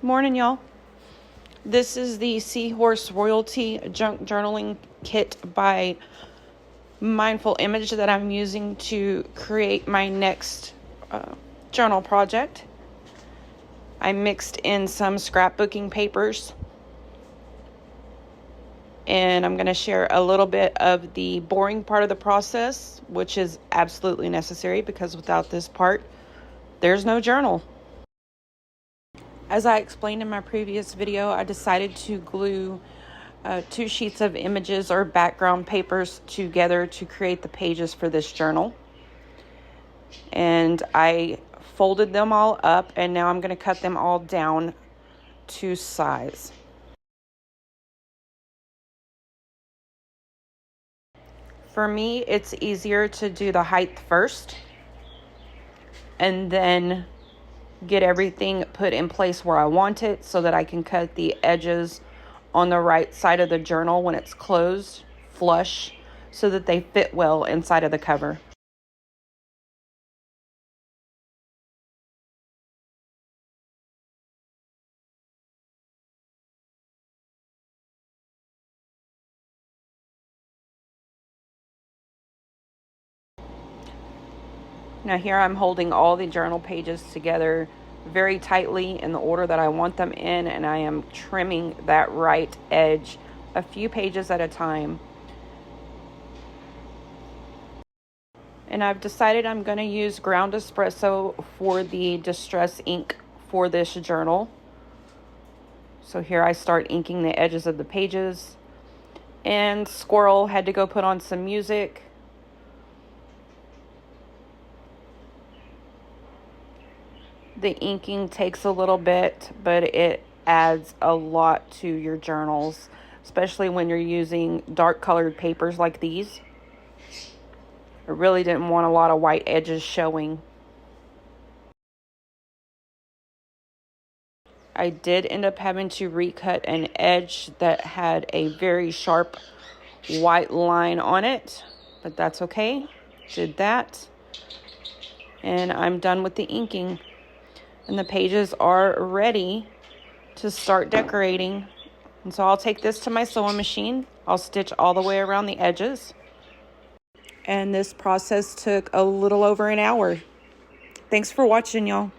Morning, y'all. This is the Seahorse Royalty Junk Journaling Kit by Mindful Image that I'm using to create my next journal project. I mixed in some scrapbooking papers, and I'm going to share a little bit of the boring part of the process, which is absolutely necessary because without this part, there's no journal. As I explained in my previous video, I decided to glue 2 sheets of images or background papers together to create the pages for this journal. And I folded them all up, and now I'm going to cut them all down to size. For me, it's easier to do the height first and then get everything put in place where I want it so that I can cut the edges on the right side of the journal when it's closed flush so that they fit well inside of the cover. Now here I'm holding all the journal pages together very tightly in the order that I want them in, and I am trimming that right edge a few pages at a time. And I've decided I'm going to use ground espresso for the distress ink for this journal. So here I start inking the edges of the pages, and Squirrel had to go put on some music. The inking takes a little bit, but it adds a lot to your journals, especially when you're using dark colored papers like these. I really didn't want a lot of white edges showing. I did end up having to recut an edge that had a very sharp white line on it, but that's okay. Did that. And I'm done with the inking. And the pages are ready to start decorating. And so I'll take this to my sewing machine. I'll stitch all the way around the edges. And this process took a little over an hour. Thanks for watching, y'all.